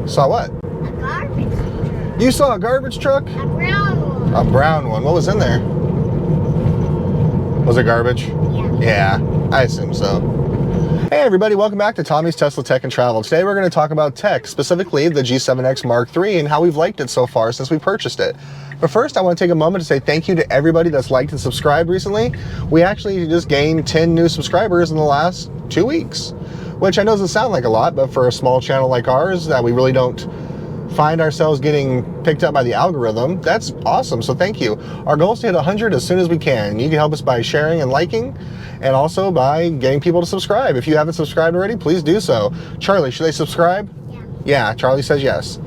Saw what? A garbage truck. You saw a garbage truck? A brown one. A brown one. What was in there? Was it garbage? Yeah. Yeah, I assume so. Hey everybody, welcome back to Tommy's Tesla Tech and Travel. Today we're going to talk about tech, specifically the G7X Mark III and how we've liked it so far since we purchased it. But first, I want to take a moment to say thank you to everybody that's liked and subscribed recently. We actually just gained 10 new subscribers in the last 2 weeks, which I know doesn't sound like a lot, but for a small channel like ours that we really don't find ourselves getting picked up by the algorithm, that's awesome, so thank you. Our goal is to hit 100 as soon as we can. You can help us by sharing and liking, and also by getting people to subscribe. If you haven't subscribed already, please do so. Charlie, should they subscribe? Yeah. Yeah, Charlie says yes.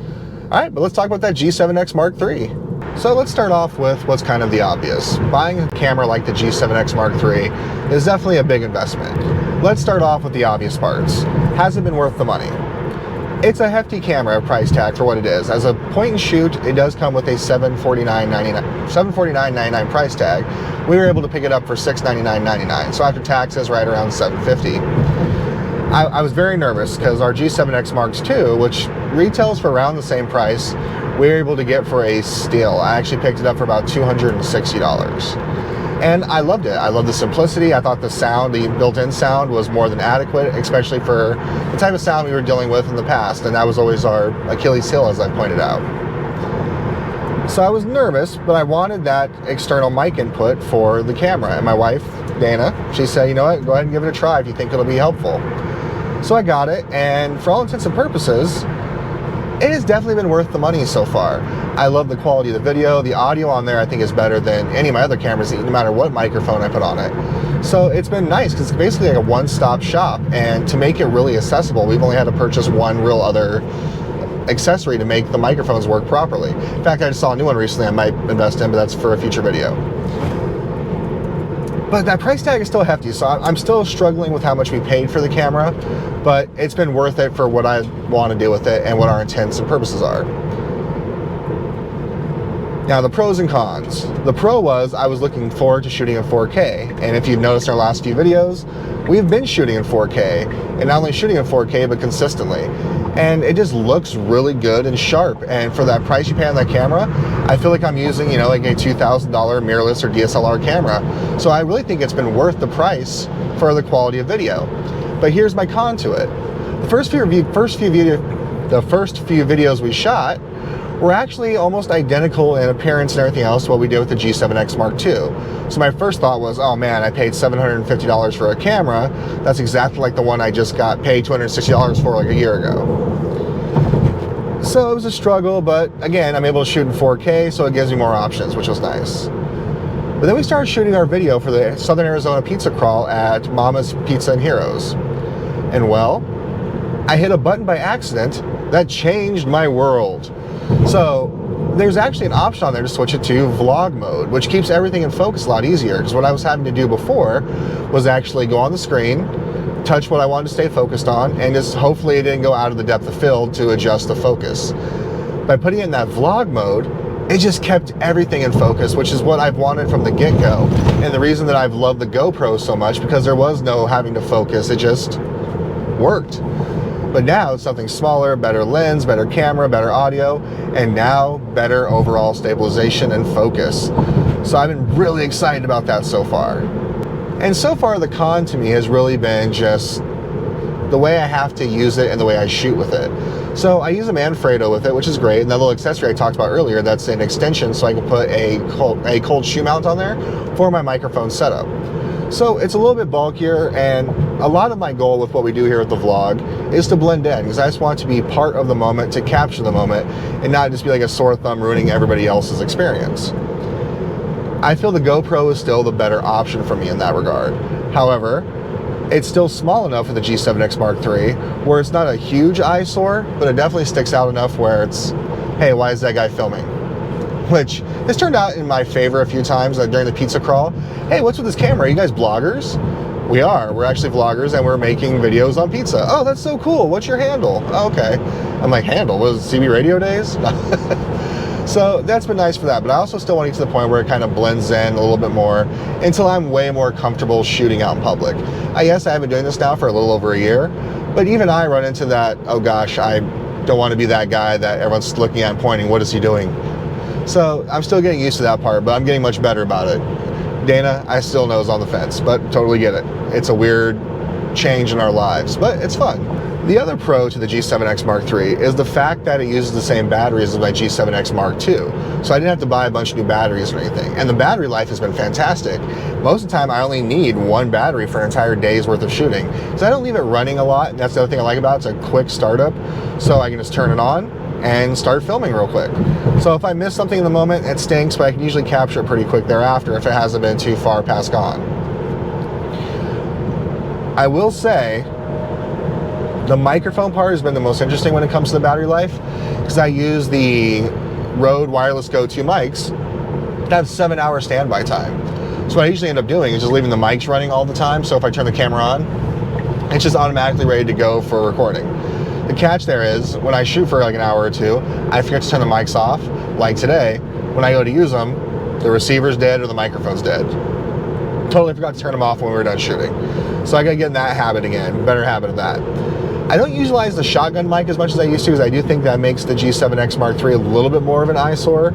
All right, but let's talk about that G7X Mark III. So let's start off with what's kind of the obvious. Buying a camera like the G7X Mark III is definitely a big investment. Let's start off with the obvious parts. Has it been worth the money? It's a hefty camera price tag for what it is. As a point and shoot, it does come with a $749.99 price tag. We were able to pick it up for $699.99, so after taxes, right around $750. I was very nervous because our G7X Mark II, which retails for around the same price, we were able to get for a steal. I actually picked it up for about $260. And I loved it. I loved the simplicity. I thought the sound, the built-in sound, was more than adequate, especially for the type of sound we were dealing with in the past, and that was always our Achilles heel, as I pointed out. So I was nervous, but I wanted that external mic input for the camera, and my wife, Dana, she said, you know what, go ahead and give it a try if you think it'll be helpful. So I got it, and for all intents and purposes, it has definitely been worth the money so far. I love the quality of the video. The audio on there I think is better than any of my other cameras, no matter what microphone I put on it. So it's been nice because it's basically like a one-stop shop, and to make it really accessible, we've only had to purchase one real other accessory to make the microphones work properly. In fact, I just saw a new one recently I might invest in, but that's for a future video. But that price tag is still hefty, so I'm still struggling with how much we paid for the camera, but it's been worth it for what I want to do with it and what our intents and purposes are. Now, the pros and cons. The pro was I was looking forward to shooting in 4K, and if you've noticed in our last few videos, we've been shooting in 4K, and not only shooting in 4K, but consistently. And it just looks really good and sharp, and for that price you pay on that camera, I feel like I'm using, you know, like a $2,000 mirrorless or DSLR camera. So I really think it's been worth the price for the quality of video. But here's my con to it. The first few videos we shot were actually almost identical in appearance and everything else to what we did with the G7X Mark II. So my first thought was, oh man, I paid $750 for a camera. That's exactly like the one I just got paid $260 for like a year ago. So it was a struggle, but again, I'm able to shoot in 4K, so it gives me more options, which was nice. But then we started shooting our video for the Southern Arizona pizza crawl at Mama's Pizza and Heroes. And well, I hit a button by accident that changed my world. So there's actually an option on there to switch it to vlog mode, which keeps everything in focus a lot easier, because what I was having to do before was actually go on the screen, touch what I wanted to stay focused on, and just hopefully it didn't go out of the depth of field to adjust the focus. By putting in that vlog mode, it just kept everything in focus, which is what I've wanted from the get-go. And the reason that I've loved the GoPro so much, because there was no having to focus, it just worked. But now it's something smaller, better lens, better camera, better audio, and now better overall stabilization and focus. So I've been really excited about that so far. And so far the con to me has really been just the way I have to use it and the way I shoot with it. So I use a Manfrotto with it, which is great, and that little accessory I talked about earlier, that's an extension so I can put a cold shoe mount on there for my microphone setup. So it's a little bit bulkier, and a lot of my goal with what we do here with the vlog is to blend in, because I just want to be part of the moment, to capture the moment, and not just be like a sore thumb ruining everybody else's experience. I feel the GoPro is still the better option for me in that regard. However, it's still small enough for the G7X Mark III where it's not a huge eyesore, but it definitely sticks out enough where it's, hey, why is that guy filming? Which has turned out in my favor a few times during the pizza crawl. Hey, what's with this camera? Are you guys vloggers? We are. We're actually vloggers, and we're making videos on pizza. Oh, that's so cool. What's your handle? Oh, okay. I'm like, handle? Was it CB radio days? So that's been nice for that, but I also still want to get to the point where it kind of blends in a little bit more until I'm way more comfortable shooting out in public. Yes, I have been doing this now for a little over a year, but even I run into that, oh gosh, I don't want to be that guy that everyone's looking at and pointing, what is he doing? So I'm still getting used to that part, but I'm getting much better about it. Dana, I still know, is on the fence, but totally get it. It's a weird change in our lives, but it's fun. The other pro to the G7X Mark III is the fact that it uses the same batteries as my G7X Mark II. So I didn't have to buy a bunch of new batteries or anything. And the battery life has been fantastic. Most of the time I only need one battery for an entire day's worth of shooting. So I don't leave it running a lot, and that's the other thing I like about it. It's a quick startup, so I can just turn it on and start filming real quick. So if I miss something in the moment, it stinks, but I can usually capture it pretty quick thereafter if it hasn't been too far past gone. I will say, the microphone part has been the most interesting when it comes to the battery life, because I use the Rode Wireless Go 2 mics that have 7-hour standby time. So what I usually end up doing is just leaving the mics running all the time, so if I turn the camera on, it's just automatically ready to go for recording. The catch there is, when I shoot for like an hour or two, I forget to turn the mics off. Like today, when I go to use them, the receiver's dead or the microphone's dead. Totally forgot to turn them off when we were done shooting. So I gotta get in that habit again, better habit of that. I don't utilize the shotgun mic as much as I used to, because I do think that makes the G7X Mark III a little bit more of an eyesore.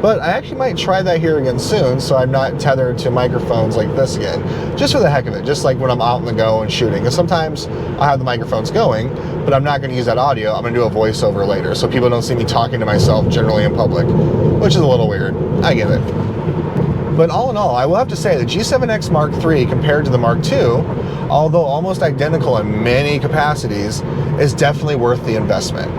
But I actually might try that here again soon, so I'm not tethered to microphones like this again, just for the heck of it, just like when I'm out on the go and shooting. Because sometimes I'll have the microphones going, but I'm not going to use that audio. I'm going to do a voiceover later, so people don't see me talking to myself generally in public, which is a little weird. I get it. But all in all, I will have to say the G7X Mark III compared to the Mark II, although almost identical in many capacities, is definitely worth the investment.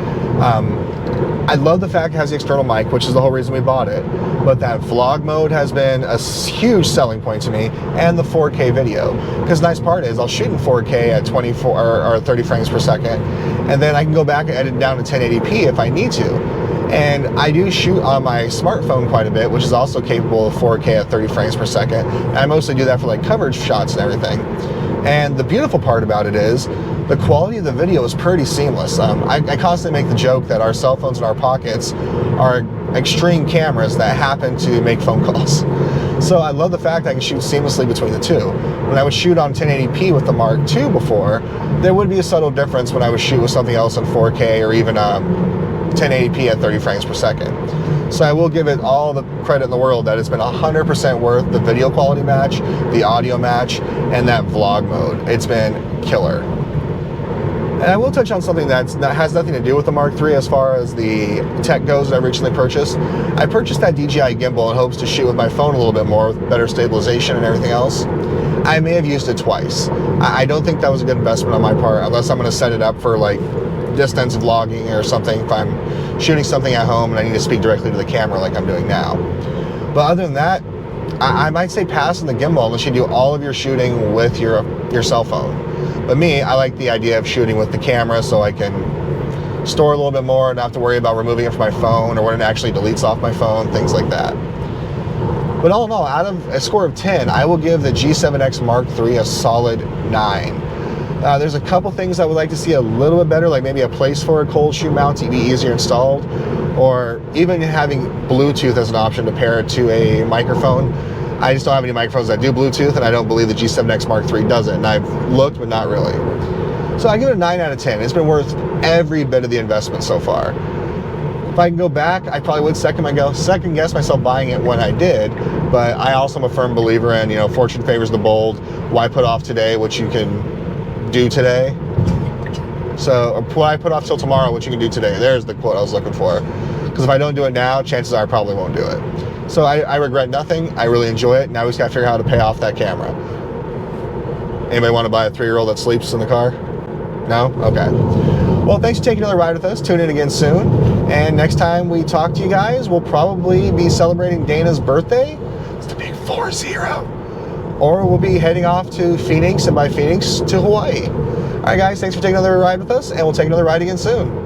I love the fact it has the external mic, which is the whole reason we bought it, but that vlog mode has been a huge selling point to me, and the 4K video. Because the nice part is I'll shoot in 4K at 24 or 30 frames per second, and then I can go back and edit down to 1080p if I need to. And I do shoot on my smartphone quite a bit, which is also capable of 4K at 30 frames per second. And I mostly do that for like coverage shots and everything. And the beautiful part about it is the quality of the video is pretty seamless. I constantly make the joke that our cell phones in our pockets are extreme cameras that happen to make phone calls. So I love the fact I can shoot seamlessly between the two. When I would shoot on 1080p with the Mark II before, there would be a subtle difference when I would shoot with something else in 4K or even 1080p at 30 frames per second. So I will give it all the credit in the world that it's been 100% worth the video quality match, the audio match, and that vlog mode. It's been killer. And I will touch on something that has nothing to do with the Mark III as far as the tech goes that I originally purchased. I purchased that DJI gimbal in hopes to shoot with my phone a little bit more with better stabilization and everything else. I may have used it twice. I don't think that was a good investment on my part, unless I'm going to set it up for like distance vlogging or something, if I'm shooting something at home and I need to speak directly to the camera like I'm doing now. But other than that, I might say pass on the gimbal unless you do all of your shooting with your cell phone. But me, I like the idea of shooting with the camera so I can store a little bit more and not have to worry about removing it from my phone or when it actually deletes off my phone, things like that. But all in all, out of a score of 10, I will give the G7X Mark III a solid 9. There's a couple things I would like to see a little bit better, like maybe a place for a cold shoe mount to be easier installed, or even having Bluetooth as an option to pair it to a microphone. I just don't have any microphones that do Bluetooth, and I don't believe the G7X Mark III does it, and I've looked, but not really. So I give it a 9 out of 10. It's been worth every bit of the investment so far. If I can go back, I probably would second guess myself buying it when I did, but I also am a firm believer in, fortune favors the bold. Why put off today what you can do today? So, or why put off till tomorrow what you can do today? There's the quote I was looking for. Because if I don't do it now, chances are I probably won't do it. So I regret nothing. I really enjoy it. Now we just got to figure out how to pay off that camera. Anybody want to buy a 3-year-old that sleeps in the car? No? Okay. Well, thanks for taking another ride with us. Tune in again soon. And next time we talk to you guys, we'll probably be celebrating Dana's birthday. It's the big 4-0. Or we'll be heading off to Phoenix, and by Phoenix to Hawaii. All right, guys, thanks for taking another ride with us, and we'll take another ride again soon.